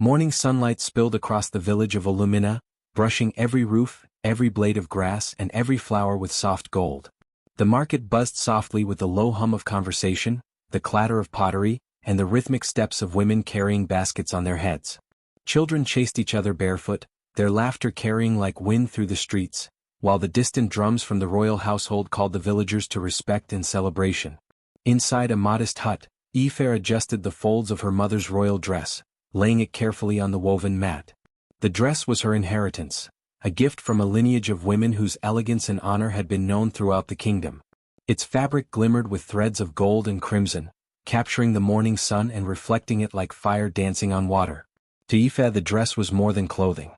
Morning sunlight spilled across the village of Volumina, brushing every roof, every blade of grass and every flower with soft gold. The market buzzed softly with the low hum of conversation, the clatter of pottery, and the rhythmic steps of women carrying baskets on their heads. Children chased each other barefoot, their laughter carrying like wind through the streets, while the distant drums from the royal household called the villagers to respect and celebration. Inside a modest hut, Aoife adjusted the folds of her mother's royal dress, laying it carefully on the woven mat. The dress was her inheritance, a gift from a lineage of women whose elegance and honor had been known throughout the kingdom. Its fabric glimmered with threads of gold and crimson, capturing the morning sun and reflecting it like fire dancing on water. To Aoife the dress was more than clothing.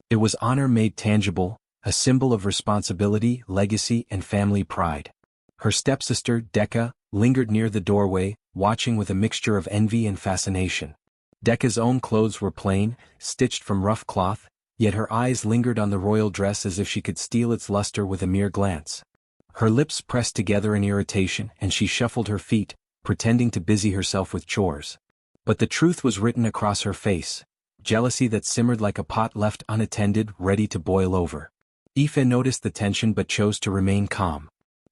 It was honor made tangible, a symbol of responsibility, legacy and family pride. Her stepsister, Decca, lingered near the doorway, watching with a mixture of envy and fascination. Decca's own clothes were plain, stitched from rough cloth, yet her eyes lingered on the royal dress as if she could steal its luster with a mere glance. Her lips pressed together in irritation and she shuffled her feet, pretending to busy herself with chores. But the truth was written across her face, jealousy that simmered like a pot left unattended, ready to boil over. Aoife noticed the tension but chose to remain calm.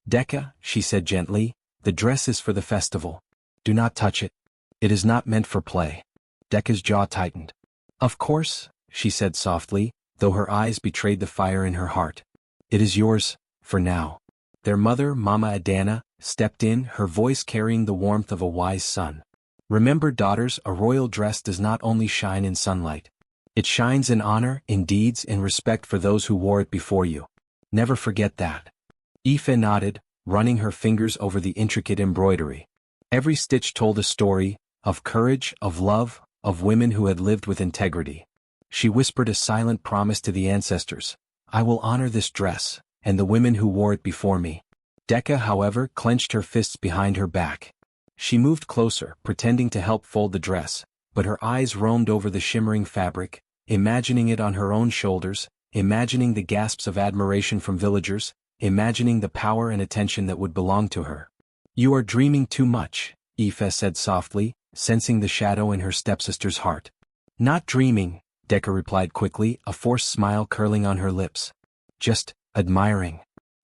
"Decca," she said gently, "the dress is for the festival. Do not touch it. It is not meant for play." Decca's jaw tightened. "Of course," she said softly, though her eyes betrayed the fire in her heart. "It is yours, for now." Their mother, Mama Adana, stepped in, her voice carrying the warmth of a wise son. "Remember, daughters, a royal dress does not only shine in sunlight. It shines in honor, in deeds, in respect for those who wore it before you. Never forget that." Aoife nodded, running her fingers over the intricate embroidery. Every stitch told a story, of courage, of love, of women who had lived with integrity. She whispered a silent promise to the ancestors: "I will honor this dress, and the women who wore it before me." Decca, however, clenched her fists behind her back. She moved closer, pretending to help fold the dress, but her eyes roamed over the shimmering fabric, imagining it on her own shoulders, imagining the gasps of admiration from villagers, imagining the power and attention that would belong to her. "You are dreaming too much," Aoife said softly, sensing the shadow in her stepsister's heart. "Not dreaming," Decca replied quickly, a forced smile curling on her lips. "Just admiring."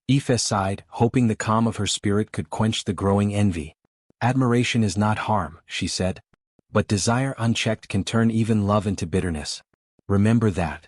Aoife sighed, hoping the calm of her spirit could quench the growing envy. "Admiration is not harm," she said. "But desire unchecked can turn even love into bitterness. Remember that."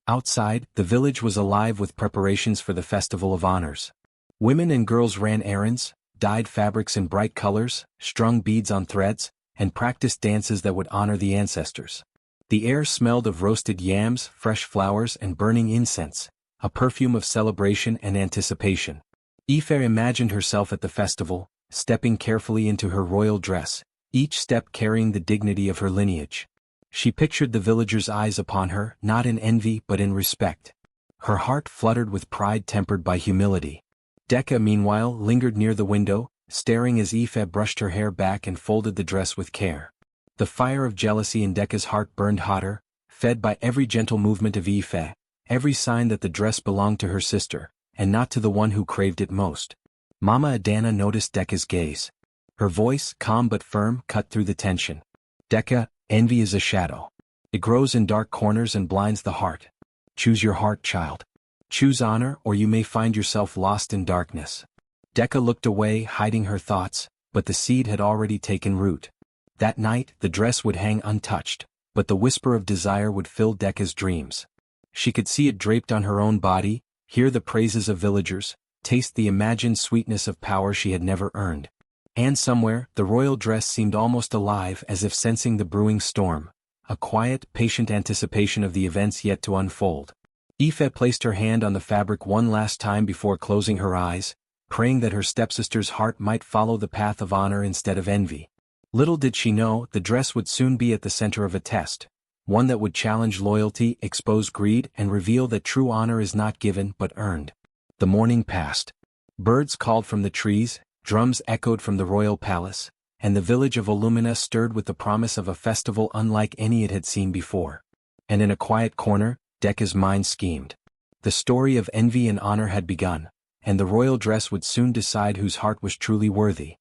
Outside, the village was alive with preparations for the Festival of Honors. Women and girls ran errands, dyed fabrics in bright colors, strung beads on threads, and practiced dances that would honor the ancestors. The air smelled of roasted yams, fresh flowers and burning incense, a perfume of celebration and anticipation. Aoife imagined herself at the festival, stepping carefully into her royal dress, each step carrying the dignity of her lineage. She pictured the villagers' eyes upon her, not in envy but in respect. Her heart fluttered with pride tempered by humility. Decca, meanwhile, lingered near the window, staring as Aoife brushed her hair back and folded the dress with care. The fire of jealousy in Decca's heart burned hotter, fed by every gentle movement of Aoife, every sign that the dress belonged to her sister, and not to the one who craved it most. Mama Adana noticed Decca's gaze. Her voice, calm but firm, cut through the tension. "Decca, envy is a shadow. It grows in dark corners and blinds the heart. Choose your heart, child. Choose honor, or you may find yourself lost in darkness." Decca looked away, hiding her thoughts, but the seed had already taken root. That night, the dress would hang untouched, but the whisper of desire would fill Decca's dreams. She could see it draped on her own body, hear the praises of villagers, taste the imagined sweetness of power she had never earned. And somewhere, the royal dress seemed almost alive, as if sensing the brewing storm, a quiet, patient anticipation of the events yet to unfold. Aoife placed her hand on the fabric one last time before closing her eyes, praying that her stepsister's heart might follow the path of honor instead of envy. Little did she know, the dress would soon be at the center of a test, one that would challenge loyalty, expose greed, and reveal that true honor is not given but earned. The morning passed. Birds called from the trees, drums echoed from the royal palace, and the village of Volumina stirred with the promise of a festival unlike any it had seen before. And in a quiet corner, Decca's mind schemed. The story of envy and honor had begun, and the royal dress would soon decide whose heart was truly worthy.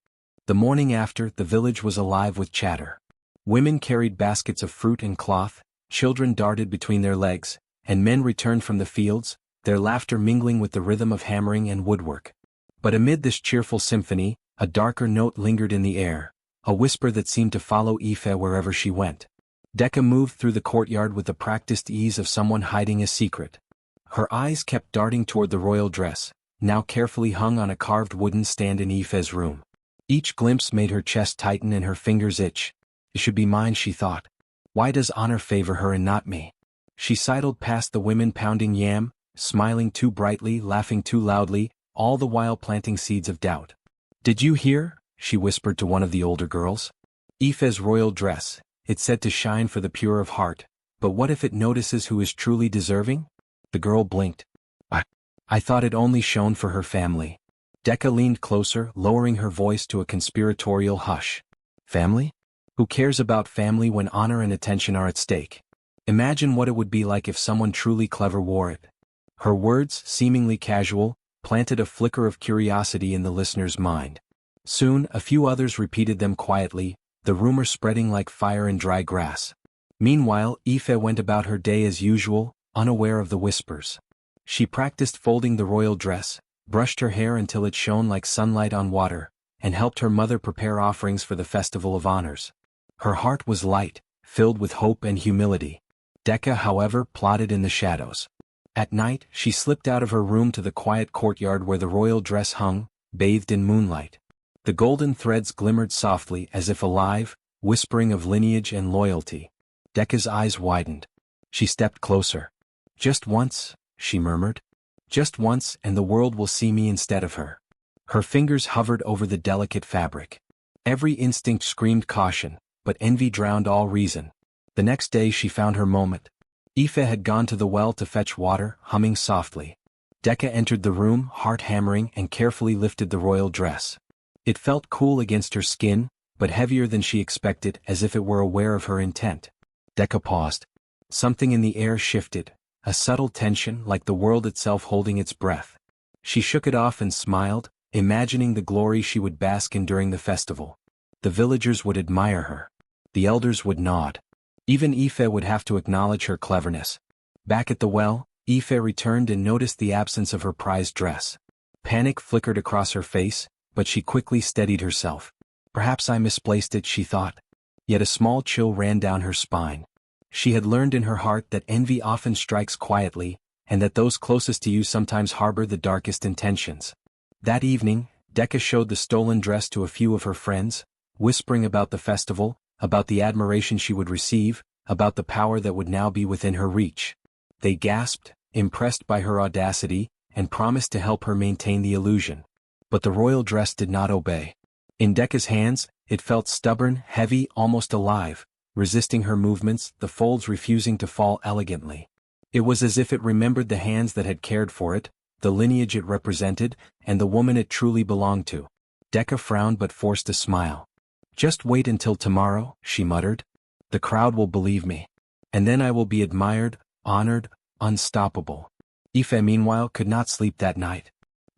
The morning after, the village was alive with chatter. Women carried baskets of fruit and cloth, children darted between their legs, and men returned from the fields, their laughter mingling with the rhythm of hammering and woodwork. But amid this cheerful symphony, a darker note lingered in the air, a whisper that seemed to follow Aoife wherever she went. Decca moved through the courtyard with the practiced ease of someone hiding a secret. Her eyes kept darting toward the royal dress, now carefully hung on a carved wooden stand in Aoife's room. Each glimpse made her chest tighten and her fingers itch. It should be mine, she thought. Why does honor favor her and not me? She sidled past the women pounding yam, smiling too brightly, laughing too loudly, all the while planting seeds of doubt. "Did you hear?" she whispered to one of the older girls. "Aoife's royal dress, it's said to shine for the pure of heart, but what if it notices who is truly deserving?" The girl blinked. I thought it only shone for her family." Decca leaned closer, lowering her voice to a conspiratorial hush. "Family? Who cares about family when honor and attention are at stake? Imagine what it would be like if someone truly clever wore it." Her words, seemingly casual, planted a flicker of curiosity in the listener's mind. Soon, a few others repeated them quietly, the rumor spreading like fire in dry grass. Meanwhile, Aoife went about her day as usual, unaware of the whispers. She practiced folding the royal dress, brushed her hair until it shone like sunlight on water, and helped her mother prepare offerings for the Festival of Honors. Her heart was light, filled with hope and humility. Decca, however, plodded in the shadows. At night, she slipped out of her room to the quiet courtyard where the royal dress hung, bathed in moonlight. The golden threads glimmered softly as if alive, whispering of lineage and loyalty. Decca's eyes widened. She stepped closer. "Just once," she murmured. "Just once, and the world will see me instead of her." Her fingers hovered over the delicate fabric. Every instinct screamed caution, but envy drowned all reason. The next day she found her moment. Aoife had gone to the well to fetch water, humming softly. Decca entered the room, heart hammering, and carefully lifted the royal dress. It felt cool against her skin, but heavier than she expected, as if it were aware of her intent. Decca paused. Something in the air shifted, a subtle tension like the world itself holding its breath. She shook it off and smiled, imagining the glory she would bask in during the festival. The villagers would admire her. The elders would nod. Even Aoife would have to acknowledge her cleverness. Back at the well, Aoife returned and noticed the absence of her prized dress. Panic flickered across her face, but she quickly steadied herself. "Perhaps I misplaced it," she thought. Yet a small chill ran down her spine. She had learned in her heart that envy often strikes quietly, and that those closest to you sometimes harbor the darkest intentions. That evening, Decca showed the stolen dress to a few of her friends, whispering about the festival, about the admiration she would receive, about the power that would now be within her reach. They gasped, impressed by her audacity, and promised to help her maintain the illusion. But the royal dress did not obey. In Decca's hands, it felt stubborn, heavy, almost alive, resisting her movements, the folds refusing to fall elegantly. It was as if it remembered the hands that had cared for it, the lineage it represented, and the woman it truly belonged to. Decca frowned but forced a smile. "Just wait until tomorrow," she muttered. "The crowd will believe me. And then I will be admired, honored, unstoppable." Aoife, meanwhile, could not sleep that night.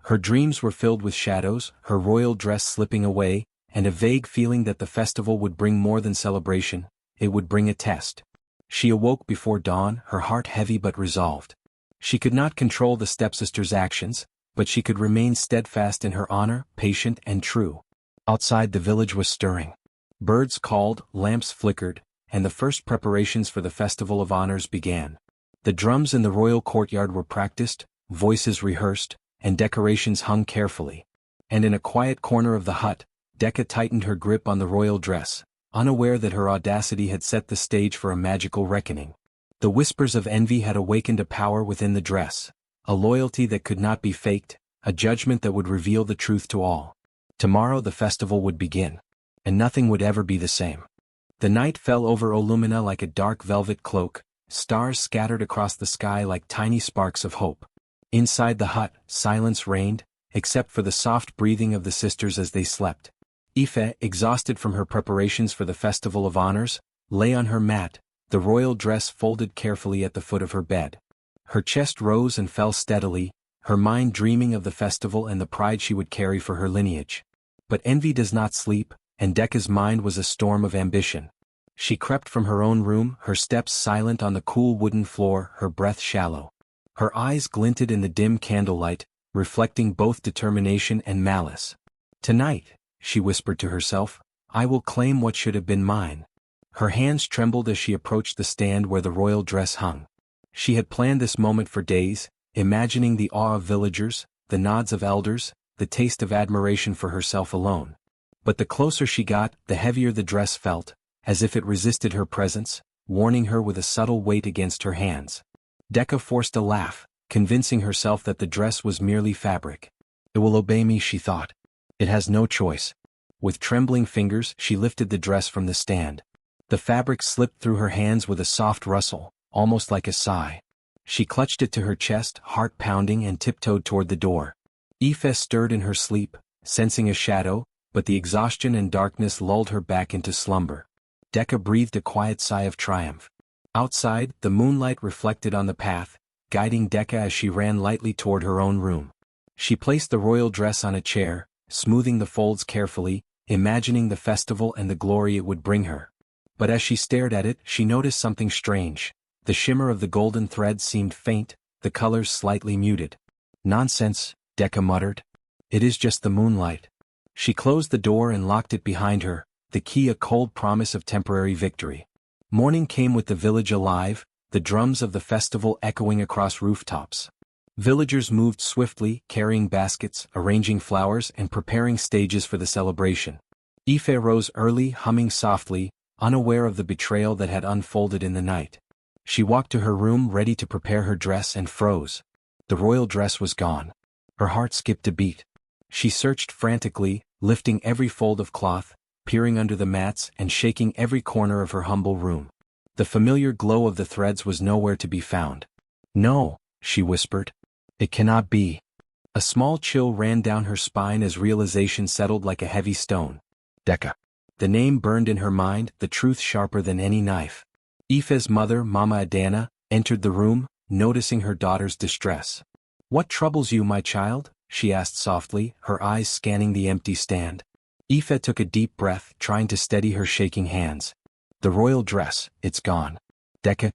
Her dreams were filled with shadows, her royal dress slipping away, and a vague feeling that the festival would bring more than celebration, it would bring a test. She awoke before dawn, her heart heavy but resolved. She could not control the stepsister's actions, but she could remain steadfast in her honor, patient and true. Outside, the village was stirring. Birds called, lamps flickered, and the first preparations for the Festival of Honors began. The drums in the royal courtyard were practiced, voices rehearsed, and decorations hung carefully. And in a quiet corner of the hut, Decca tightened her grip on the royal dress, unaware that her audacity had set the stage for a magical reckoning. The whispers of envy had awakened a power within the dress, a loyalty that could not be faked, a judgment that would reveal the truth to all. Tomorrow the festival would begin, and nothing would ever be the same. The night fell over Olumina like a dark velvet cloak, stars scattered across the sky like tiny sparks of hope. Inside the hut, silence reigned, except for the soft breathing of the sisters as they slept. Aoife, exhausted from her preparations for the Festival of Honors, lay on her mat, the royal dress folded carefully at the foot of her bed. Her chest rose and fell steadily, her mind dreaming of the festival and the pride she would carry for her lineage. But envy does not sleep, and Decca's mind was a storm of ambition. She crept from her own room, her steps silent on the cool wooden floor, her breath shallow. Her eyes glinted in the dim candlelight, reflecting both determination and malice. "Tonight," she whispered to herself, "I will claim what should have been mine." Her hands trembled as she approached the stand where the royal dress hung. She had planned this moment for days, imagining the awe of villagers, the nods of elders, the taste of admiration for herself alone. But the closer she got, the heavier the dress felt, as if it resisted her presence, warning her with a subtle weight against her hands. Decca forced a laugh, convincing herself that the dress was merely fabric. "It will obey me," she thought. "It has no choice." With trembling fingers, she lifted the dress from the stand. The fabric slipped through her hands with a soft rustle, almost like a sigh. She clutched it to her chest, heart pounding, and tiptoed toward the door. Aoife stirred in her sleep, sensing a shadow, but the exhaustion and darkness lulled her back into slumber. Decca breathed a quiet sigh of triumph. Outside, the moonlight reflected on the path, guiding Decca as she ran lightly toward her own room. She placed the royal dress on a chair, smoothing the folds carefully, imagining the festival and the glory it would bring her. But as she stared at it, she noticed something strange. The shimmer of the golden thread seemed faint, the colors slightly muted. "Nonsense," Decca muttered. "It is just the moonlight." She closed the door and locked it behind her, the key a cold promise of temporary victory. Morning came with the village alive, the drums of the festival echoing across rooftops. Villagers moved swiftly, carrying baskets, arranging flowers, and preparing stages for the celebration. Aoife rose early, humming softly, unaware of the betrayal that had unfolded in the night. She walked to her room ready to prepare her dress and froze. The royal dress was gone. Her heart skipped a beat. She searched frantically, lifting every fold of cloth, peering under the mats, and shaking every corner of her humble room. The familiar glow of the threads was nowhere to be found. "No," she whispered. "It cannot be." A small chill ran down her spine as realization settled like a heavy stone. Decca. The name burned in her mind, the truth sharper than any knife. Aoife's mother, Mama Adana, entered the room, noticing her daughter's distress. "What troubles you, my child?" she asked softly, her eyes scanning the empty stand. Aoife took a deep breath, trying to steady her shaking hands. "The royal dress, it's gone." "Decca,"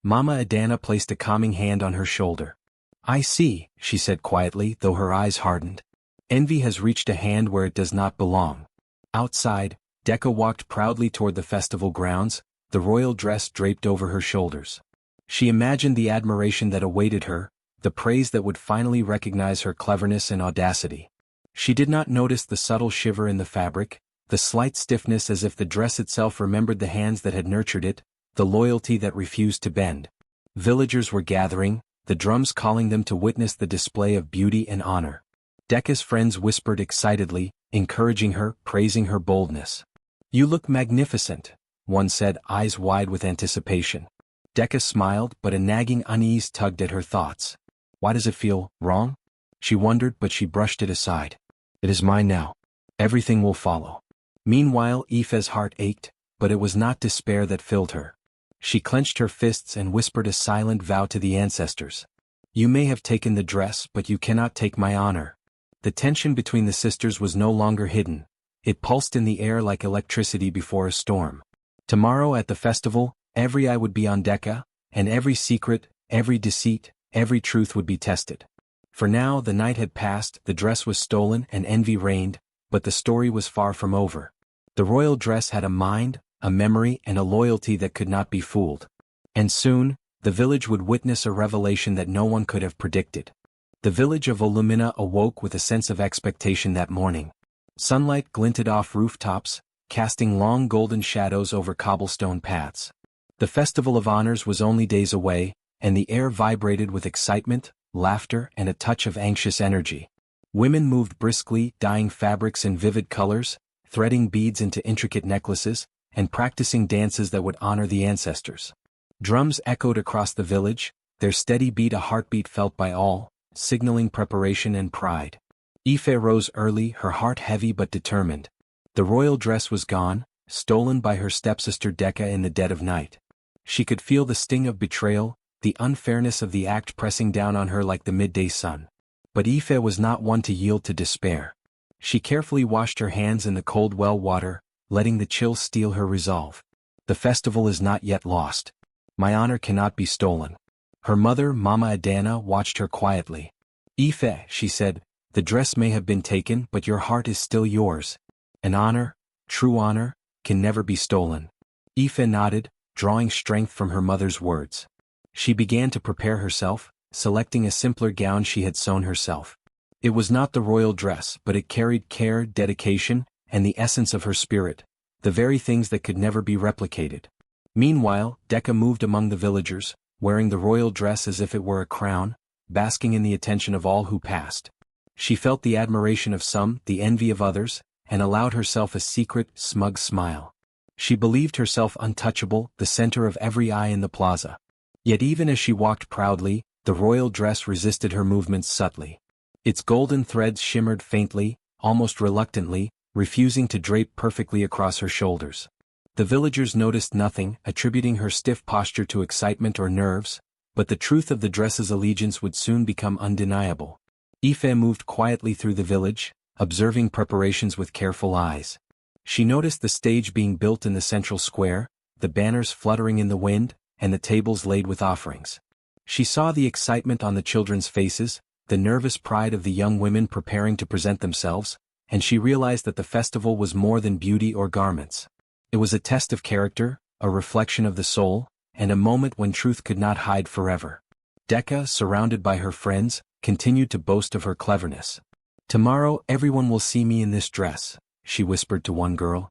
Mama Adana placed a calming hand on her shoulder. "I see," she said quietly, though her eyes hardened. "Envy has reached a hand where it does not belong." Outside, Decca walked proudly toward the festival grounds, the royal dress draped over her shoulders. She imagined the admiration that awaited her, the praise that would finally recognize her cleverness and audacity. She did not notice the subtle shiver in the fabric, the slight stiffness as if the dress itself remembered the hands that had nurtured it, the loyalty that refused to bend. Villagers were gathering, the drums calling them to witness the display of beauty and honor. Decca's friends whispered excitedly, encouraging her, praising her boldness. "You look magnificent," one said, eyes wide with anticipation. Decca smiled, but a nagging unease tugged at her thoughts. Why does it feel wrong? She wondered, but she brushed it aside. It is mine now. Everything will follow. Meanwhile, Aoife's heart ached, but it was not despair that filled her. She clenched her fists and whispered a silent vow to the ancestors. "You may have taken the dress, but you cannot take my honor." The tension between the sisters was no longer hidden. It pulsed in the air like electricity before a storm. Tomorrow at the festival, every eye would be on Decca, and every secret, every deceit, every truth would be tested. For now the night had passed, the dress was stolen and envy reigned, but the story was far from over. The royal dress had a mind, a memory, and a loyalty that could not be fooled. And soon, the village would witness a revelation that no one could have predicted. The village of Volumina awoke with a sense of expectation that morning. Sunlight glinted off rooftops, casting long golden shadows over cobblestone paths. The Festival of Honors was only days away, and the air vibrated with excitement, laughter, and a touch of anxious energy. Women moved briskly, dyeing fabrics in vivid colors, threading beads into intricate necklaces, and practicing dances that would honor the ancestors. Drums echoed across the village, their steady beat a heartbeat felt by all, signaling preparation and pride. Aoife rose early, her heart heavy but determined. The royal dress was gone, stolen by her stepsister Decca in the dead of night. She could feel the sting of betrayal, the unfairness of the act pressing down on her like the midday sun. But Aoife was not one to yield to despair. She carefully washed her hands in the cold well water, letting the chill steel her resolve. The festival is not yet lost. My honor cannot be stolen. Her mother, Mama Adana, watched her quietly. Ife, she said, the dress may have been taken, but your heart is still yours. And honor, true honor, can never be stolen. Ife nodded, drawing strength from her mother's words. She began to prepare herself, selecting a simpler gown she had sewn herself. It was not the royal dress, but it carried care, dedication, and the essence of her spirit, the very things that could never be replicated. Meanwhile, Decca moved among the villagers, wearing the royal dress as if it were a crown, basking in the attention of all who passed. She felt the admiration of some, the envy of others, and allowed herself a secret, smug smile. She believed herself untouchable, the center of every eye in the plaza. Yet even as she walked proudly, the royal dress resisted her movements subtly. Its golden threads shimmered faintly, almost reluctantly, refusing to drape perfectly across her shoulders. The villagers noticed nothing, attributing her stiff posture to excitement or nerves, but the truth of the dress's allegiance would soon become undeniable. Ife moved quietly through the village, observing preparations with careful eyes. She noticed the stage being built in the central square, the banners fluttering in the wind, and the tables laid with offerings. She saw the excitement on the children's faces, the nervous pride of the young women preparing to present themselves, and she realized that the festival was more than beauty or garments. It was a test of character, a reflection of the soul, and a moment when truth could not hide forever. Decca, surrounded by her friends, continued to boast of her cleverness. Tomorrow everyone will see me in this dress, she whispered to one girl.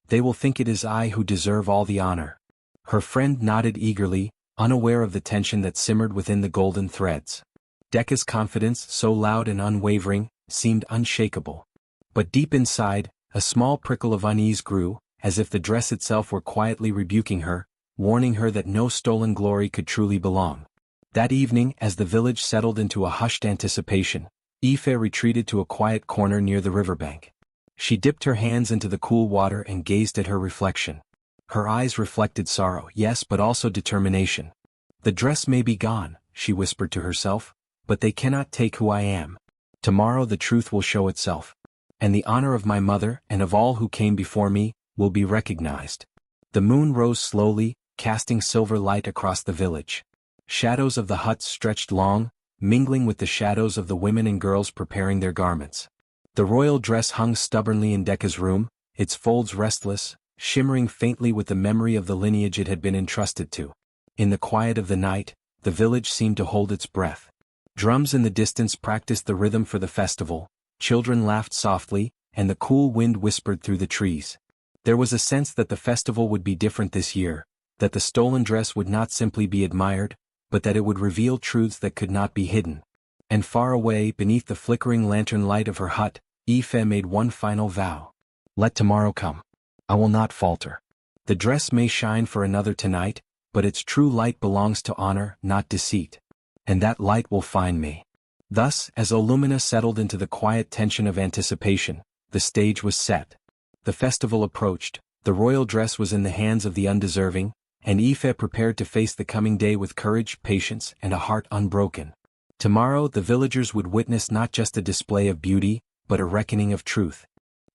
They will think it is I who deserve all the honor. Her friend nodded eagerly, unaware of the tension that simmered within the golden threads. Decca's confidence, so loud and unwavering, seemed unshakable. But deep inside, a small prickle of unease grew, as if the dress itself were quietly rebuking her, warning her that no stolen glory could truly belong. That evening, as the village settled into a hushed anticipation, Ife retreated to a quiet corner near the riverbank. She dipped her hands into the cool water and gazed at her reflection. Her eyes reflected sorrow, yes, but also determination. The dress may be gone, she whispered to herself, but they cannot take who I am. Tomorrow the truth will show itself. And the honor of my mother and of all who came before me will be recognized. The moon rose slowly, casting silver light across the village. Shadows of the huts stretched long, mingling with the shadows of the women and girls preparing their garments. The royal dress hung stubbornly in Decca's room, its folds restless, shimmering faintly with the memory of the lineage it had been entrusted to. In the quiet of the night, the village seemed to hold its breath. Drums in the distance practiced the rhythm for the festival, children laughed softly, and the cool wind whispered through the trees. There was a sense that the festival would be different this year, that the stolen dress would not simply be admired, but that it would reveal truths that could not be hidden. And far away, beneath the flickering lantern light of her hut, Ife made one final vow. Let tomorrow come. I will not falter. The dress may shine for another tonight, but its true light belongs to honor, not deceit. And that light will find me. Thus, as Olumina settled into the quiet tension of anticipation, the stage was set. The festival approached, the royal dress was in the hands of the undeserving, and Ife prepared to face the coming day with courage, patience, and a heart unbroken. Tomorrow the villagers would witness not just a display of beauty, but a reckoning of truth.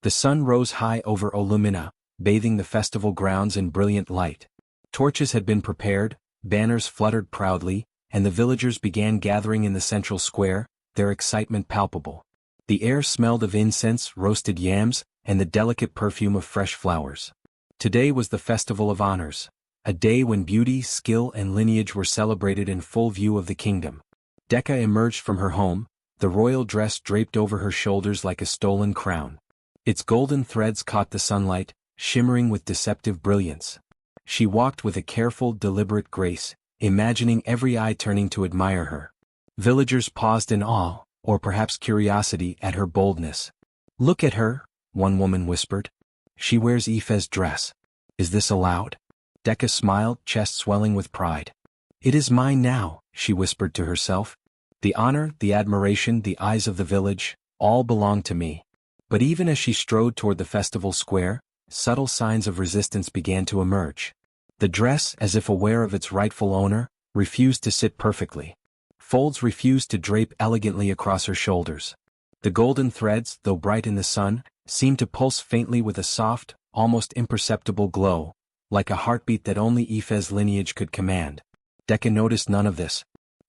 The sun rose high over Olumina, bathing the festival grounds in brilliant light. Torches had been prepared, banners fluttered proudly, and the villagers began gathering in the central square, their excitement palpable. The air smelled of incense, roasted yams, and the delicate perfume of fresh flowers. Today was the festival of honors, a day when beauty, skill, and lineage were celebrated in full view of the kingdom. Decca emerged from her home, the royal dress draped over her shoulders like a stolen crown. Its golden threads caught the sunlight, shimmering with deceptive brilliance. She walked with a careful, deliberate grace, imagining every eye turning to admire her. Villagers paused in awe, or perhaps curiosity, at her boldness. Look at her, one woman whispered. She wears Ife's dress. Is this allowed? Decca smiled, chest swelling with pride. It is mine now, she whispered to herself. The honor, the admiration, the eyes of the village, all belong to me. But even as she strode toward the festival square, subtle signs of resistance began to emerge. The dress, as if aware of its rightful owner, refused to sit perfectly. Folds refused to drape elegantly across her shoulders. The golden threads, though bright in the sun, seemed to pulse faintly with a soft, almost imperceptible glow, like a heartbeat that only Aoife's lineage could command. Decca noticed none of this.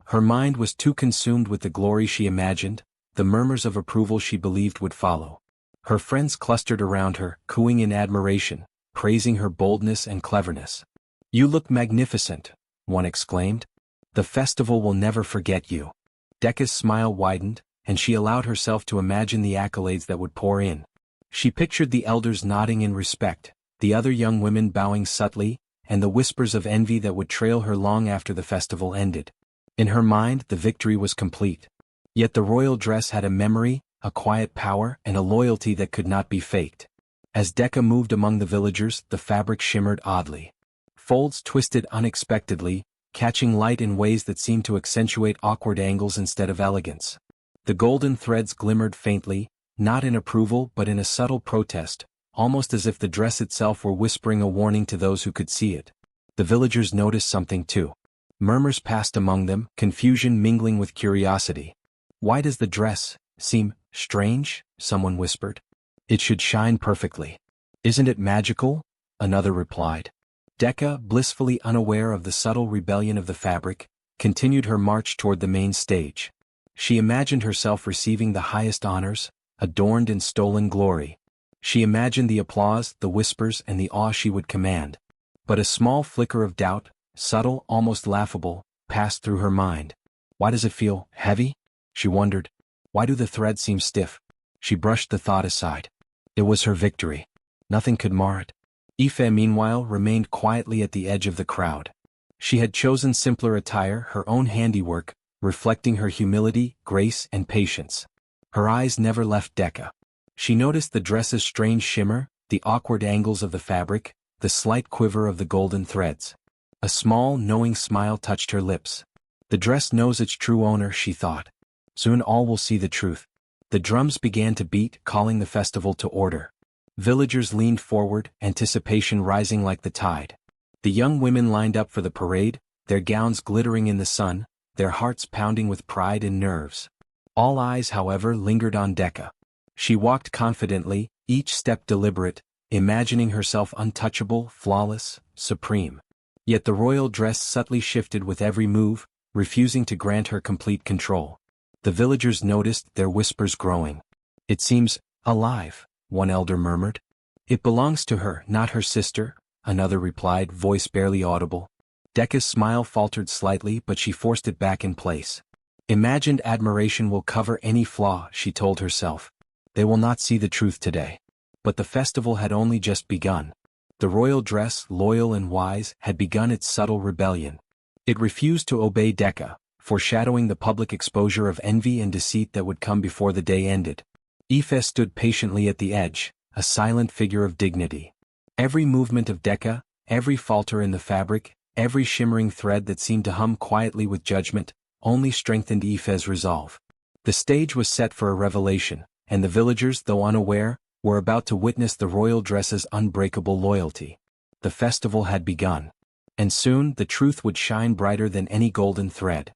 Her mind was too consumed with the glory she imagined, the murmurs of approval she believed would follow. Her friends clustered around her, cooing in admiration, praising her boldness and cleverness. "You look magnificent," one exclaimed. "The festival will never forget you." Decca's smile widened, and she allowed herself to imagine the accolades that would pour in. She pictured the elders nodding in respect, the other young women bowing subtly, and the whispers of envy that would trail her long after the festival ended. In her mind, the victory was complete. Yet the royal dress had a memory, a quiet power, and a loyalty that could not be faked. As Decca moved among the villagers, the fabric shimmered oddly. Folds twisted unexpectedly, catching light in ways that seemed to accentuate awkward angles instead of elegance. The golden threads glimmered faintly, not in approval but in a subtle protest, almost as if the dress itself were whispering a warning to those who could see it. The villagers noticed something too. Murmurs passed among them, confusion mingling with curiosity. "Why does the dress seem strange?" someone whispered. "It should shine perfectly." "Isn't it magical?" another replied. Decca, blissfully unaware of the subtle rebellion of the fabric, continued her march toward the main stage. She imagined herself receiving the highest honors, adorned in stolen glory. She imagined the applause, the whispers, and the awe she would command. But a small flicker of doubt, subtle, almost laughable, passed through her mind. "Why does it feel heavy?" she wondered. "Why do the threads seem stiff?" She brushed the thought aside. It was her victory. Nothing could mar it. Aoife, meanwhile, remained quietly at the edge of the crowd. She had chosen simpler attire, her own handiwork, reflecting her humility, grace, and patience. Her eyes never left Decca. She noticed the dress's strange shimmer, the awkward angles of the fabric, the slight quiver of the golden threads. A small, knowing smile touched her lips. "The dress knows its true owner," she thought. "Soon all will see the truth." The drums began to beat, calling the festival to order. Villagers leaned forward, anticipation rising like the tide. The young women lined up for the parade, their gowns glittering in the sun, their hearts pounding with pride and nerves. All eyes, however, lingered on Decca. She walked confidently, each step deliberate, imagining herself untouchable, flawless, supreme. Yet the royal dress subtly shifted with every move, refusing to grant her complete control. The villagers noticed, their whispers growing. "It seems alive," one elder murmured. "It belongs to her, not her sister," another replied, voice barely audible. Decca's smile faltered slightly, but she forced it back in place. "Imagined admiration will cover any flaw," she told herself. "They will not see the truth today." But the festival had only just begun. The royal dress, loyal and wise, had begun its subtle rebellion. It refused to obey Decca, foreshadowing the public exposure of envy and deceit that would come before the day ended. Aoife stood patiently at the edge, a silent figure of dignity. Every movement of Decca, every falter in the fabric, every shimmering thread that seemed to hum quietly with judgment, only strengthened Aoife's resolve. The stage was set for a revelation, and the villagers, though unaware, were about to witness the royal dress's unbreakable loyalty. The festival had begun. And soon the truth would shine brighter than any golden thread.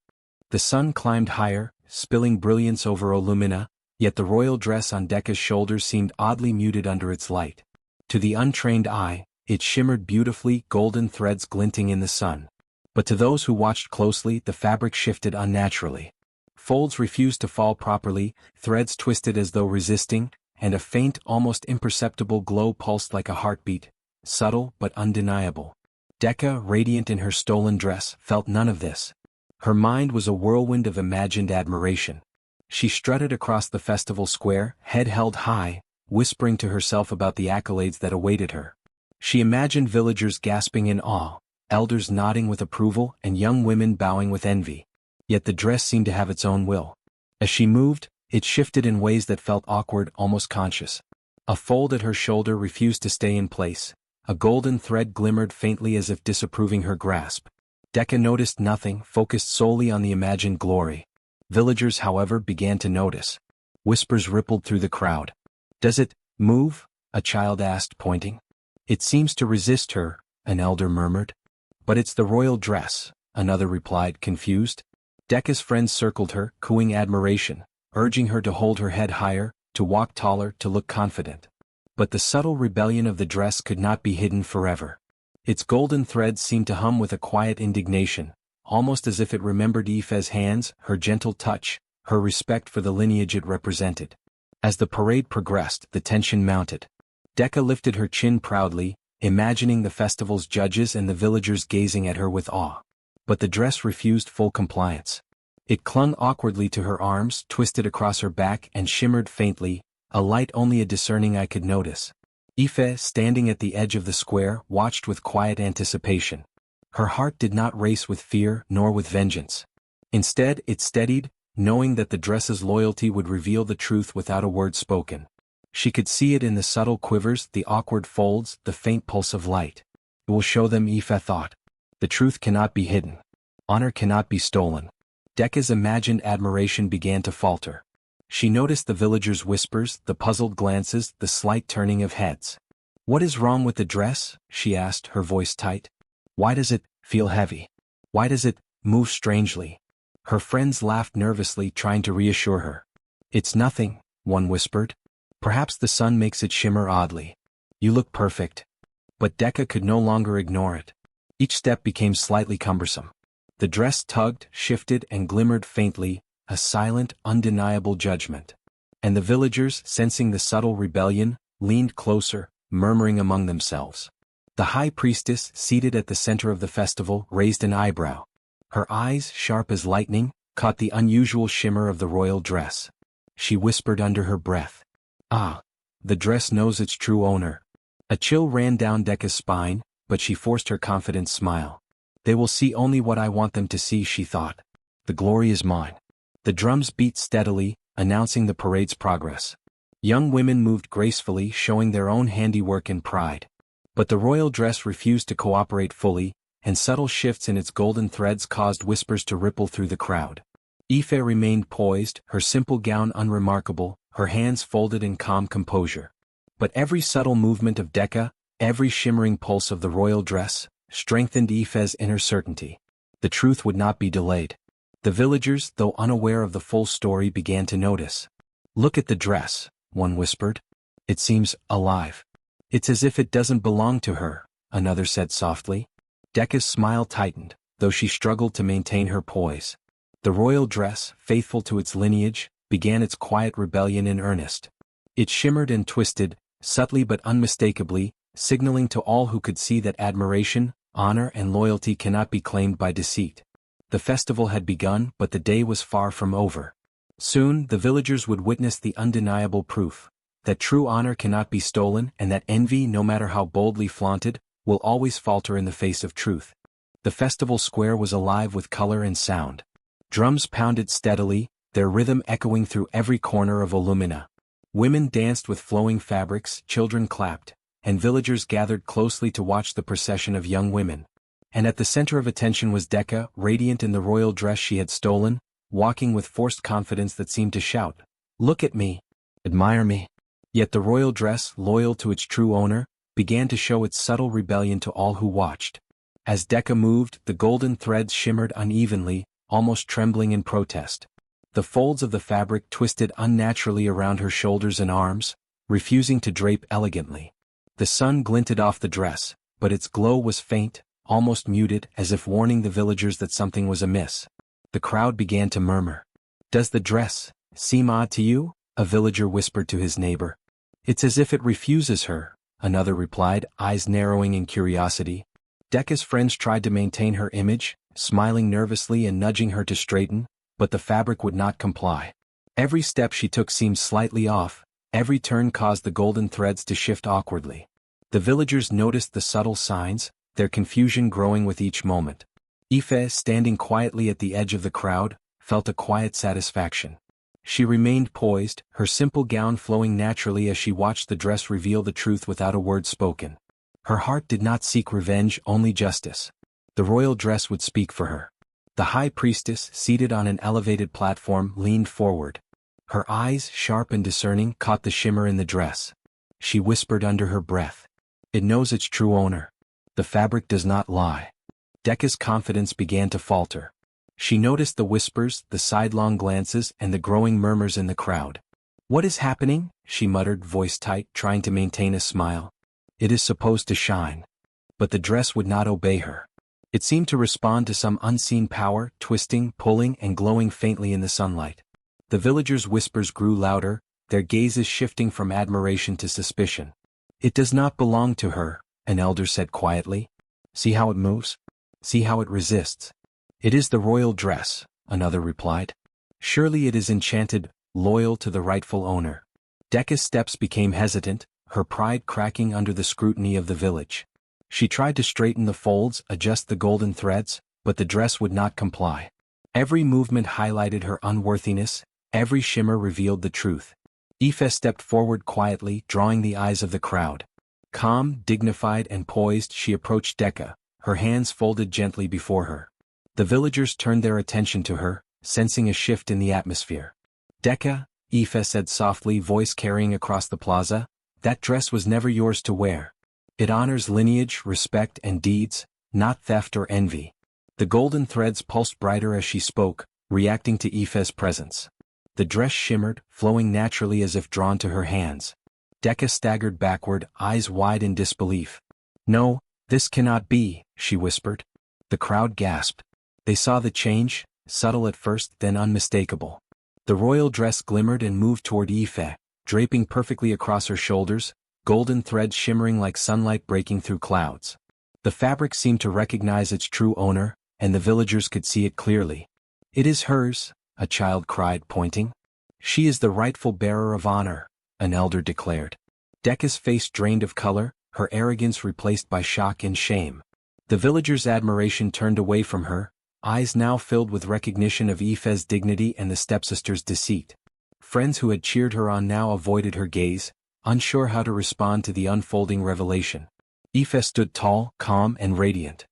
The sun climbed higher, spilling brilliance over Olumina, yet the royal dress on Decca's shoulders seemed oddly muted under its light. To the untrained eye, it shimmered beautifully, golden threads glinting in the sun. But to those who watched closely, the fabric shifted unnaturally. Folds refused to fall properly, threads twisted as though resisting, and a faint, almost imperceptible glow pulsed like a heartbeat, subtle but undeniable. Decca, radiant in her stolen dress, felt none of this. Her mind was a whirlwind of imagined admiration. She strutted across the festival square, head held high, whispering to herself about the accolades that awaited her. She imagined villagers gasping in awe, elders nodding with approval, and young women bowing with envy. Yet the dress seemed to have its own will. As she moved, it shifted in ways that felt awkward, almost conscious. A fold at her shoulder refused to stay in place. A golden thread glimmered faintly as if disapproving her grasp. Decca noticed nothing, focused solely on the imagined glory. Villagers, however, began to notice. Whispers rippled through the crowd. "Does it move?" a child asked, pointing. "It seems to resist her," an elder murmured. "But it's the royal dress," another replied, confused. Decca's friends circled her, cooing admiration, urging her to hold her head higher, to walk taller, to look confident. But the subtle rebellion of the dress could not be hidden forever. Its golden threads seemed to hum with a quiet indignation, almost as if it remembered Aoife's hands, her gentle touch, her respect for the lineage it represented. As the parade progressed, the tension mounted. Decca lifted her chin proudly, imagining the festival's judges and the villagers gazing at her with awe. But the dress refused full compliance. It clung awkwardly to her arms, twisted across her back and shimmered faintly, a light only a discerning eye could notice. Aoife, standing at the edge of the square, watched with quiet anticipation. Her heart did not race with fear nor with vengeance. Instead, it steadied, knowing that the dress's loyalty would reveal the truth without a word spoken. She could see it in the subtle quivers, the awkward folds, the faint pulse of light. It will show them, Aoife thought. The truth cannot be hidden. Honor cannot be stolen. Decca's imagined admiration began to falter. She noticed the villagers' whispers, the puzzled glances, the slight turning of heads. "What is wrong with the dress?" she asked, her voice tight. "Why does it feel heavy? Why does it move strangely?" Her friends laughed nervously, trying to reassure her. "It's nothing," one whispered. "Perhaps the sun makes it shimmer oddly. You look perfect." But Decca could no longer ignore it. Each step became slightly cumbersome. The dress tugged, shifted, and glimmered faintly, a silent, undeniable judgment. And the villagers, sensing the subtle rebellion, leaned closer, murmuring among themselves. The high priestess, seated at the center of the festival, raised an eyebrow. Her eyes, sharp as lightning, caught the unusual shimmer of the royal dress. She whispered under her breath, "Ah, the dress knows its true owner." A chill ran down Decca's spine, but she forced her confident smile. "They will see only what I want them to see," she thought. "The glory is mine." The drums beat steadily, announcing the parade's progress. Young women moved gracefully, showing their own handiwork and pride. But the royal dress refused to cooperate fully, and subtle shifts in its golden threads caused whispers to ripple through the crowd. Aoife remained poised, her simple gown unremarkable, her hands folded in calm composure. But every subtle movement of Decca, every shimmering pulse of the royal dress, strengthened Aoife's inner certainty. The truth would not be delayed. The villagers, though unaware of the full story, began to notice. "Look at the dress," one whispered. "It seems alive." "It's as if it doesn't belong to her," another said softly. Decca's smile tightened, though she struggled to maintain her poise. The royal dress, faithful to its lineage, began its quiet rebellion in earnest. It shimmered and twisted, subtly but unmistakably, signaling to all who could see that admiration, honor and loyalty cannot be claimed by deceit. The festival had begun, but the day was far from over. Soon, the villagers would witness the undeniable proof that true honor cannot be stolen and that envy, no matter how boldly flaunted, will always falter in the face of truth. The festival square was alive with color and sound. Drums pounded steadily, their rhythm echoing through every corner of Volumina. Women danced with flowing fabrics, children clapped, and villagers gathered closely to watch the procession of young women. And at the center of attention was Decca, radiant in the royal dress she had stolen, walking with forced confidence that seemed to shout, "Look at me! Admire me!" Yet the royal dress, loyal to its true owner, began to show its subtle rebellion to all who watched. As Decca moved, the golden threads shimmered unevenly, almost trembling in protest. The folds of the fabric twisted unnaturally around her shoulders and arms, refusing to drape elegantly. The sun glinted off the dress, but its glow was faint, almost muted, as if warning the villagers that something was amiss. The crowd began to murmur. "Does the dress seem odd to you?" a villager whispered to his neighbor. "It's as if it refuses her," another replied, eyes narrowing in curiosity. Decca's friends tried to maintain her image, smiling nervously and nudging her to straighten, but the fabric would not comply. Every step she took seemed slightly off, every turn caused the golden threads to shift awkwardly. The villagers noticed the subtle signs, their confusion growing with each moment. Aoife, standing quietly at the edge of the crowd, felt a quiet satisfaction. She remained poised, her simple gown flowing naturally as she watched the dress reveal the truth without a word spoken. Her heart did not seek revenge, only justice. The royal dress would speak for her. The high priestess, seated on an elevated platform, leaned forward. Her eyes, sharp and discerning, caught the shimmer in the dress. She whispered under her breath, "It knows its true owner. The fabric does not lie." Decca's confidence began to falter. She noticed the whispers, the sidelong glances, and the growing murmurs in the crowd. "What is happening?" she muttered, voice tight, trying to maintain a smile. "It is supposed to shine." But the dress would not obey her. It seemed to respond to some unseen power, twisting, pulling, and glowing faintly in the sunlight. The villagers' whispers grew louder, their gazes shifting from admiration to suspicion. "It does not belong to her," an elder said quietly. "See how it moves? See how it resists?" "It is the royal dress," another replied. "Surely it is enchanted, loyal to the rightful owner." Decca's steps became hesitant, her pride cracking under the scrutiny of the village. She tried to straighten the folds, adjust the golden threads, but the dress would not comply. Every movement highlighted her unworthiness, every shimmer revealed the truth. Aoife stepped forward quietly, drawing the eyes of the crowd. Calm, dignified, and poised, she approached Decca, her hands folded gently before her. The villagers turned their attention to her, sensing a shift in the atmosphere. "Decca," Aoife said softly, voice carrying across the plaza, "that dress was never yours to wear. It honors lineage, respect, and deeds, not theft or envy." The golden threads pulsed brighter as she spoke, reacting to Aoife's presence. The dress shimmered, flowing naturally as if drawn to her hands. Decca staggered backward, eyes wide in disbelief. "No, this cannot be," she whispered. The crowd gasped. They saw the change, subtle at first, then unmistakable. The royal dress glimmered and moved toward Aoife, draping perfectly across her shoulders, golden threads shimmering like sunlight breaking through clouds. The fabric seemed to recognize its true owner, and the villagers could see it clearly. "It is hers," a child cried, pointing. "She is the rightful bearer of honor," an elder declared. Decca's face drained of color, her arrogance replaced by shock and shame. The villagers' admiration turned away from her, eyes now filled with recognition of Aoife's dignity and the stepsister's deceit. Friends who had cheered her on now avoided her gaze, unsure how to respond to the unfolding revelation. Aoife stood tall, calm, and radiant.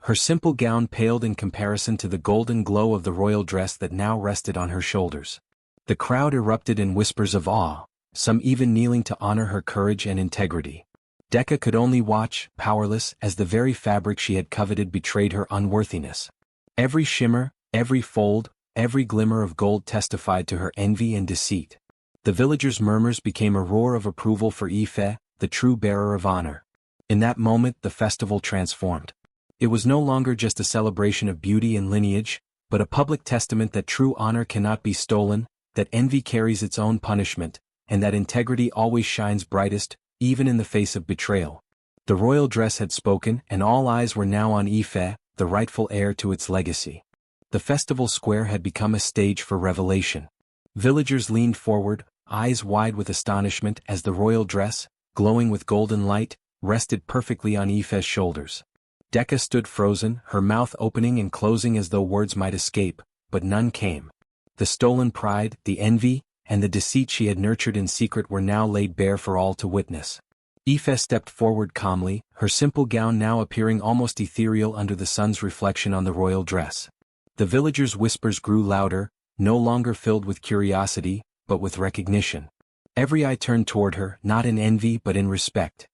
Her simple gown paled in comparison to the golden glow of the royal dress that now rested on her shoulders. The crowd erupted in whispers of awe, some even kneeling to honor her courage and integrity. Decca could only watch, powerless, as the very fabric she had coveted betrayed her unworthiness. Every shimmer, every fold, every glimmer of gold testified to her envy and deceit. The villagers' murmurs became a roar of approval for Aoife, the true bearer of honor. In that moment the festival transformed. It was no longer just a celebration of beauty and lineage, but a public testament that true honor cannot be stolen, that envy carries its own punishment, and that integrity always shines brightest, even in the face of betrayal. The royal dress had spoken, and all eyes were now on Aoife, the rightful heir to its legacy. The festival square had become a stage for revelation. Villagers leaned forward, eyes wide with astonishment as the royal dress, glowing with golden light, rested perfectly on Aoife's shoulders. Decca stood frozen, her mouth opening and closing as though words might escape, but none came. The stolen pride, the envy, and the deceit she had nurtured in secret were now laid bare for all to witness. Aoife stepped forward calmly, her simple gown now appearing almost ethereal under the sun's reflection on the royal dress. The villagers' whispers grew louder, no longer filled with curiosity, but with recognition. Every eye turned toward her, not in envy but in respect.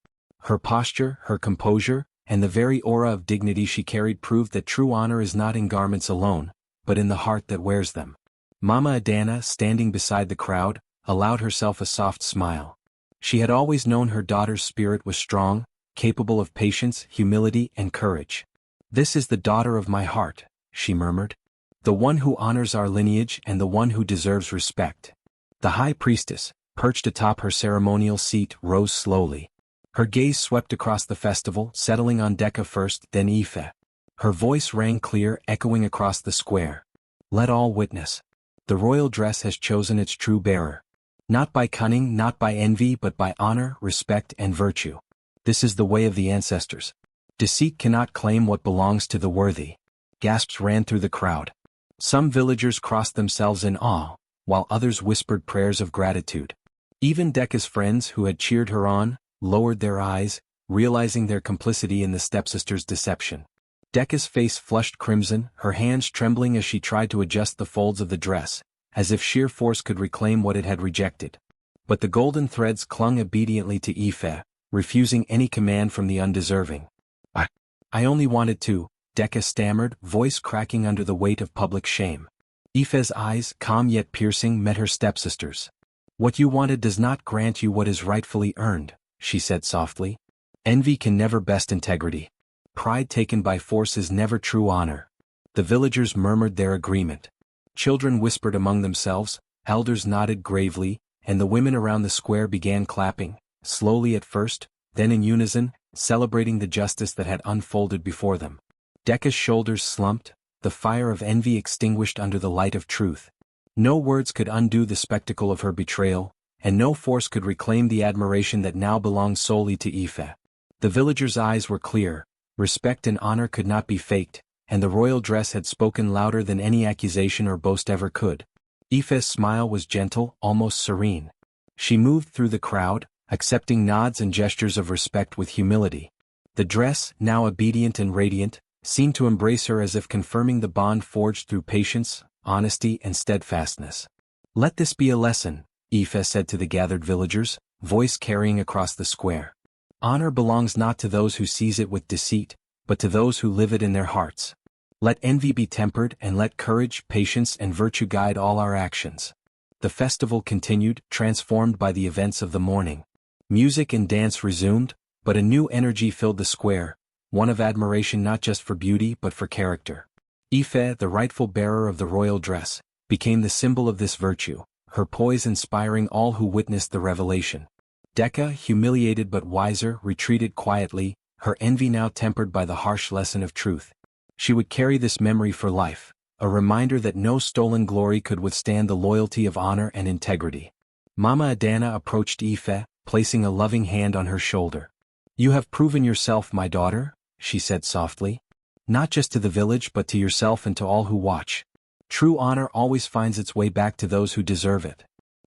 Her posture, her composure, and the very aura of dignity she carried proved that true honor is not in garments alone, but in the heart that wears them. Mama Adana, standing beside the crowd, allowed herself a soft smile. She had always known her daughter's spirit was strong, capable of patience, humility, and courage. "This is the daughter of my heart," she murmured. "The one who honors our lineage and the one who deserves respect." The high priestess, perched atop her ceremonial seat, rose slowly. Her gaze swept across the festival, settling on Decca first, then Aoife. Her voice rang clear, echoing across the square. "Let all witness. The royal dress has chosen its true bearer. Not by cunning, not by envy, but by honor, respect, and virtue. This is the way of the ancestors. Deceit cannot claim what belongs to the worthy." Gasps ran through the crowd. Some villagers crossed themselves in awe, while others whispered prayers of gratitude. Even Decca's friends who had cheered her on, lowered their eyes, realizing their complicity in the stepsister's deception. Decca's face flushed crimson, her hands trembling as she tried to adjust the folds of the dress, as if sheer force could reclaim what it had rejected. But the golden threads clung obediently to Aoife, refusing any command from the undeserving. I only wanted to," Decca stammered, voice cracking under the weight of public shame. Aoife's eyes, calm yet piercing, met her stepsister's. "What you wanted does not grant you what is rightfully earned," she said softly. "Envy can never best integrity. Pride taken by force is never true honor. The villagers murmured their agreement. Children whispered among themselves, elders nodded gravely, and the women around the square began clapping, slowly at first, then in unison, celebrating the justice that had unfolded before them. Decca's shoulders slumped, the fire of envy extinguished under the light of truth. No words could undo the spectacle of her betrayal, and no force could reclaim the admiration that now belonged solely to Aoife. The villagers' eyes were clear, respect and honor could not be faked, and the royal dress had spoken louder than any accusation or boast ever could. Aoife's smile was gentle, almost serene. She moved through the crowd, accepting nods and gestures of respect with humility. The dress, now obedient and radiant, seemed to embrace her as if confirming the bond forged through patience, honesty and steadfastness. "Let this be a lesson," Aoife said to the gathered villagers, voice carrying across the square. "Honor belongs not to those who seize it with deceit, but to those who live it in their hearts. Let envy be tempered and let courage, patience and virtue guide all our actions." The festival continued, transformed by the events of the morning. Music and dance resumed, but a new energy filled the square, one of admiration not just for beauty but for character. Aoife, the rightful bearer of the royal dress, became the symbol of this virtue, her poise inspiring all who witnessed the revelation. Decca, humiliated but wiser, retreated quietly, her envy now tempered by the harsh lesson of truth. She would carry this memory for life, a reminder that no stolen glory could withstand the loyalty of honor and integrity. Mama Adana approached Aoife, placing a loving hand on her shoulder. "You have proven yourself, my daughter," she said softly. "Not just to the village but to yourself and to all who watch. True honor always finds its way back to those who deserve it."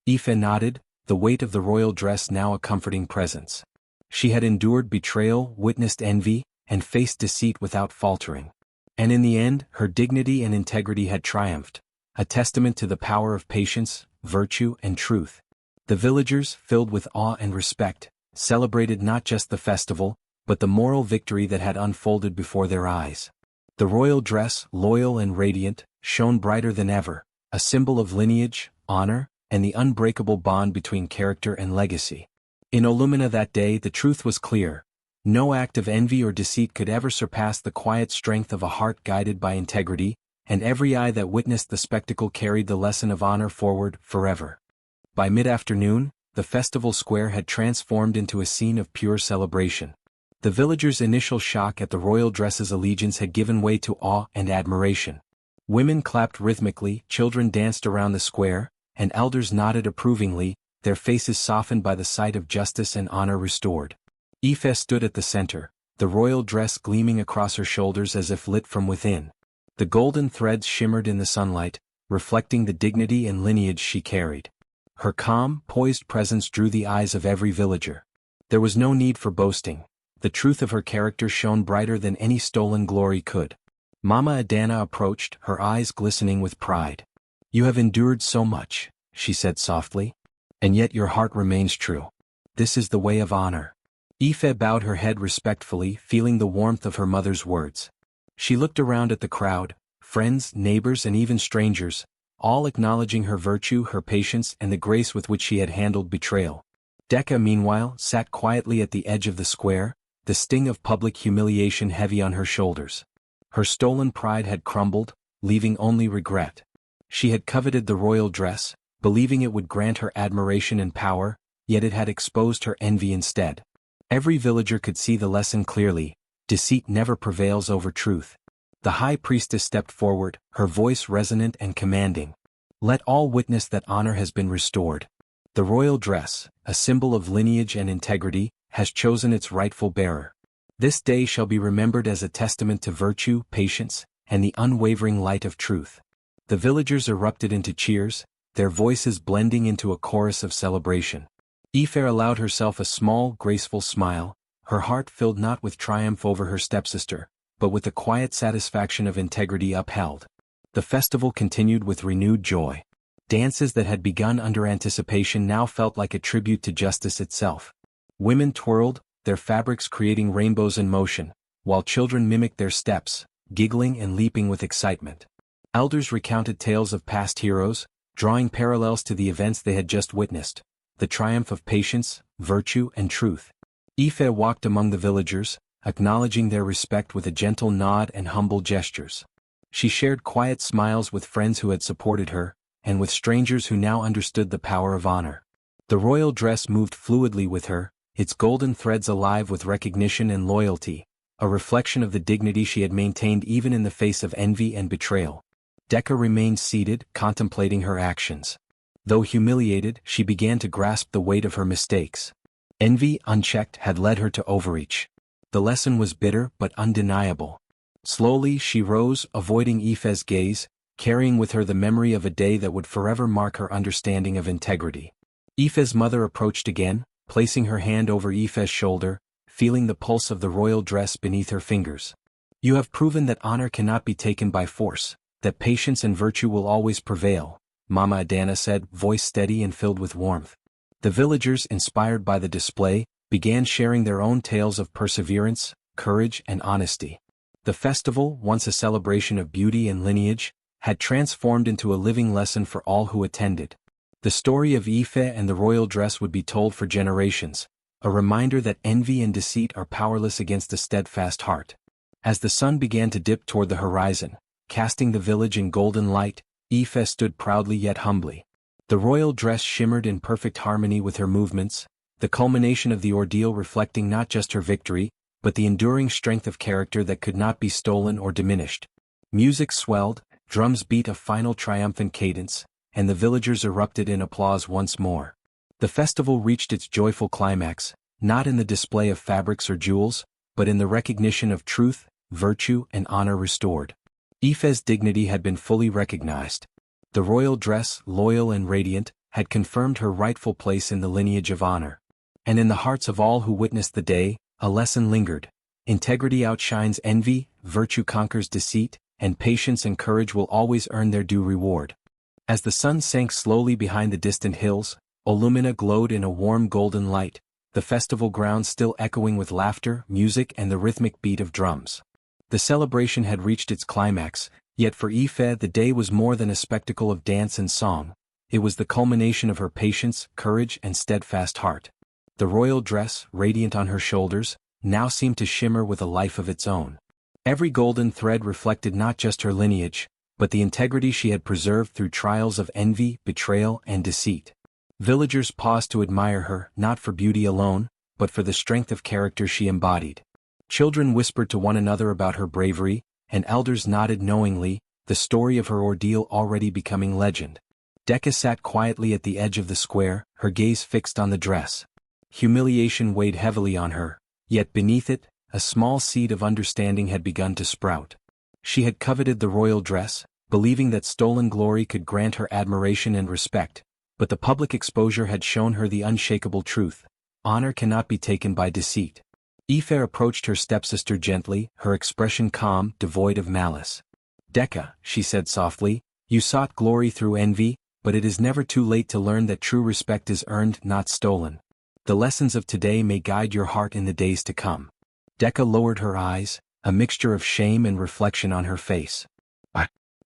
Aoife nodded, the weight of the royal dress now a comforting presence. She had endured betrayal, witnessed envy, and faced deceit without faltering. And in the end, her dignity and integrity had triumphed, a testament to the power of patience, virtue, and truth. The villagers, filled with awe and respect, celebrated not just the festival, but the moral victory that had unfolded before their eyes. The royal dress, loyal and radiant, shone brighter than ever, a symbol of lineage, honor, and the unbreakable bond between character and legacy. In Olumina that day the truth was clear. No act of envy or deceit could ever surpass the quiet strength of a heart guided by integrity, and every eye that witnessed the spectacle carried the lesson of honor forward forever. By mid-afternoon, the festival square had transformed into a scene of pure celebration. The villagers' initial shock at the royal dress's allegiance had given way to awe and admiration. Women clapped rhythmically, children danced around the square, and elders nodded approvingly, their faces softened by the sight of justice and honor restored. Aoife stood at the center, the royal dress gleaming across her shoulders as if lit from within. The golden threads shimmered in the sunlight, reflecting the dignity and lineage she carried. Her calm, poised presence drew the eyes of every villager. There was no need for boasting. The truth of her character shone brighter than any stolen glory could. Mama Adana approached, her eyes glistening with pride. "You have endured so much," she said softly, "and yet your heart remains true. This is the way of honor." Aoife bowed her head respectfully, feeling the warmth of her mother's words. She looked around at the crowd, friends, neighbors and even strangers, all acknowledging her virtue, her patience and the grace with which she had handled betrayal. Decca, meanwhile, sat quietly at the edge of the square, the sting of public humiliation heavy on her shoulders. Her stolen pride had crumbled, leaving only regret. She had coveted the royal dress, believing it would grant her admiration and power, yet it had exposed her envy instead. Every villager could see the lesson clearly: deceit never prevails over truth. The high priestess stepped forward, her voice resonant and commanding. "Let all witness that honor has been restored. The royal dress, a symbol of lineage and integrity, has chosen its rightful bearer. This day shall be remembered as a testament to virtue, patience, and the unwavering light of truth." The villagers erupted into cheers, their voices blending into a chorus of celebration. Aoife allowed herself a small, graceful smile, her heart filled not with triumph over her stepsister, but with the quiet satisfaction of integrity upheld. The festival continued with renewed joy. Dances that had begun under anticipation now felt like a tribute to justice itself. Women twirled, their fabrics creating rainbows in motion, while children mimicked their steps, giggling and leaping with excitement. Elders recounted tales of past heroes, drawing parallels to the events they had just witnessed, the triumph of patience, virtue and truth. Aoife walked among the villagers, acknowledging their respect with a gentle nod and humble gestures. She shared quiet smiles with friends who had supported her, and with strangers who now understood the power of honor. The royal dress moved fluidly with her, its golden threads alive with recognition and loyalty, a reflection of the dignity she had maintained even in the face of envy and betrayal. Decca remained seated, contemplating her actions. Though humiliated, she began to grasp the weight of her mistakes. Envy, unchecked, had led her to overreach. The lesson was bitter but undeniable. Slowly she rose, avoiding Ife's gaze, carrying with her the memory of a day that would forever mark her understanding of integrity. Ife's mother approached again, placing her hand over Ife's shoulder, feeling the pulse of the royal dress beneath her fingers. "You have proven that honor cannot be taken by force, that patience and virtue will always prevail," Mama Adana said, voice steady and filled with warmth. The villagers, inspired by the display, began sharing their own tales of perseverance, courage, and honesty. The festival, once a celebration of beauty and lineage, had transformed into a living lesson for all who attended. The story of Ife and the royal dress would be told for generations, a reminder that envy and deceit are powerless against a steadfast heart. As the sun began to dip toward the horizon, casting the village in golden light, Ife stood proudly yet humbly. The royal dress shimmered in perfect harmony with her movements, the culmination of the ordeal reflecting not just her victory, but the enduring strength of character that could not be stolen or diminished. Music swelled, drums beat a final triumphant cadence, and the villagers erupted in applause once more. The festival reached its joyful climax, not in the display of fabrics or jewels, but in the recognition of truth, virtue, and honor restored. Ife's dignity had been fully recognized. The royal dress, loyal and radiant, had confirmed her rightful place in the lineage of honor. And in the hearts of all who witnessed the day, a lesson lingered. Integrity outshines envy, virtue conquers deceit, and patience and courage will always earn their due reward. As the sun sank slowly behind the distant hills, Olumina glowed in a warm golden light, the festival grounds still echoing with laughter, music, and the rhythmic beat of drums. The celebration had reached its climax, yet for Ife the day was more than a spectacle of dance and song. It was the culmination of her patience, courage, and steadfast heart. The royal dress, radiant on her shoulders, now seemed to shimmer with a life of its own. Every golden thread reflected not just her lineage, but the integrity she had preserved through trials of envy, betrayal, and deceit. Villagers paused to admire her, not for beauty alone, but for the strength of character she embodied. Children whispered to one another about her bravery, and elders nodded knowingly, the story of her ordeal already becoming legend. Decca sat quietly at the edge of the square, her gaze fixed on the dress. Humiliation weighed heavily on her, yet beneath it, a small seed of understanding had begun to sprout. She had coveted the royal dress, believing that stolen glory could grant her admiration and respect, but the public exposure had shown her the unshakable truth: honor cannot be taken by deceit. Ife approached her stepsister gently, her expression calm, devoid of malice. "Decca," she said softly, "you sought glory through envy, but it is never too late to learn that true respect is earned, not stolen. The lessons of today may guide your heart in the days to come." Decca lowered her eyes, a mixture of shame and reflection on her face.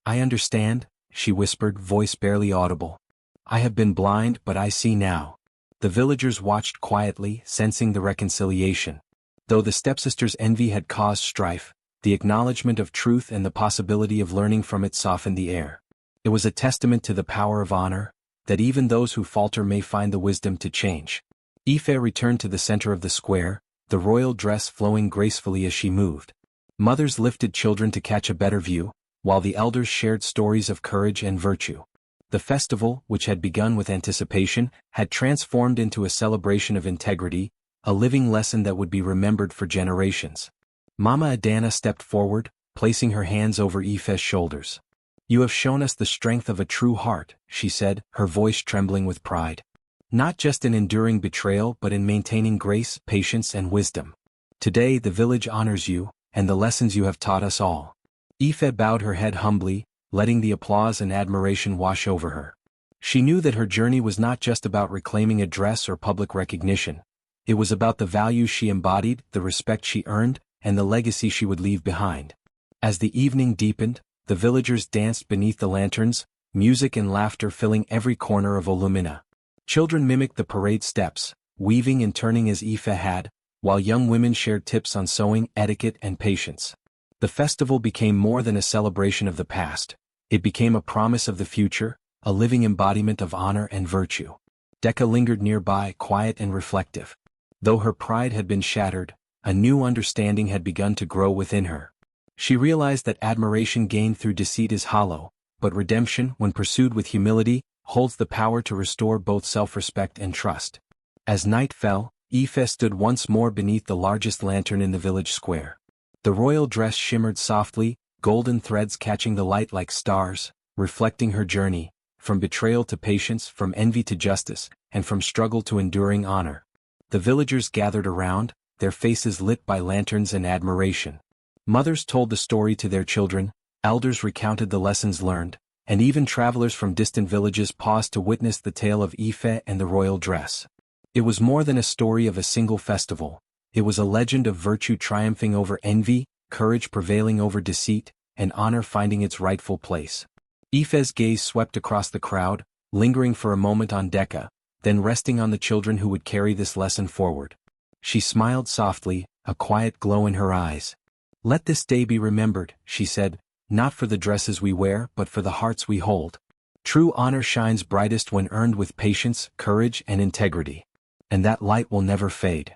I understand," she whispered, voice barely audible. "I have been blind, but I see now." The villagers watched quietly, sensing the reconciliation. Though the stepsister's envy had caused strife, the acknowledgement of truth and the possibility of learning from it softened the air. It was a testament to the power of honor, that even those who falter may find the wisdom to change. Ife returned to the center of the square, the royal dress flowing gracefully as she moved. Mothers lifted children to catch a better view, while the elders shared stories of courage and virtue. The festival, which had begun with anticipation, had transformed into a celebration of integrity, a living lesson that would be remembered for generations. Mama Adana stepped forward, placing her hands over Ife's shoulders. "You have shown us the strength of a true heart," she said, her voice trembling with pride. "Not just in enduring betrayal but in maintaining grace, patience, and wisdom. Today the village honors you, and the lessons you have taught us all." Ife bowed her head humbly, letting the applause and admiration wash over her. She knew that her journey was not just about reclaiming a dress or public recognition. It was about the values she embodied, the respect she earned, and the legacy she would leave behind. As the evening deepened, the villagers danced beneath the lanterns, music and laughter filling every corner of Olumina. Children mimicked the parade steps, weaving and turning as Ife had, while young women shared tips on sewing, etiquette, and patience. The festival became more than a celebration of the past. It became a promise of the future, a living embodiment of honor and virtue. Decca lingered nearby, quiet and reflective. Though her pride had been shattered, a new understanding had begun to grow within her. She realized that admiration gained through deceit is hollow, but redemption, when pursued with humility, holds the power to restore both self-respect and trust. As night fell, Aoife stood once more beneath the largest lantern in the village square. The royal dress shimmered softly, golden threads catching the light like stars, reflecting her journey, from betrayal to patience, from envy to justice, and from struggle to enduring honor. The villagers gathered around, their faces lit by lanterns and admiration. Mothers told the story to their children, elders recounted the lessons learned, and even travelers from distant villages paused to witness the tale of Aoife and the royal dress. It was more than a story of a single festival. It was a legend of virtue triumphing over envy, courage prevailing over deceit, and honor finding its rightful place. Aoife's gaze swept across the crowd, lingering for a moment on Decca, then resting on the children who would carry this lesson forward. She smiled softly, a quiet glow in her eyes. "Let this day be remembered," she said, "not for the dresses we wear but for the hearts we hold. True honor shines brightest when earned with patience, courage, and integrity. And that light will never fade."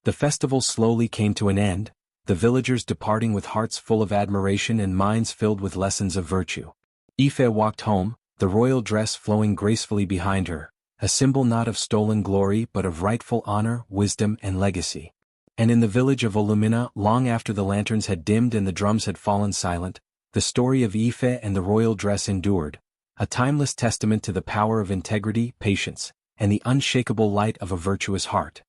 The festival slowly came to an end, the villagers departing with hearts full of admiration and minds filled with lessons of virtue. Aoife walked home, the royal dress flowing gracefully behind her, a symbol not of stolen glory but of rightful honor, wisdom, and legacy. And in the village of Olumina, long after the lanterns had dimmed and the drums had fallen silent, the story of Aoife and the royal dress endured, a timeless testament to the power of integrity, patience, and the unshakable light of a virtuous heart.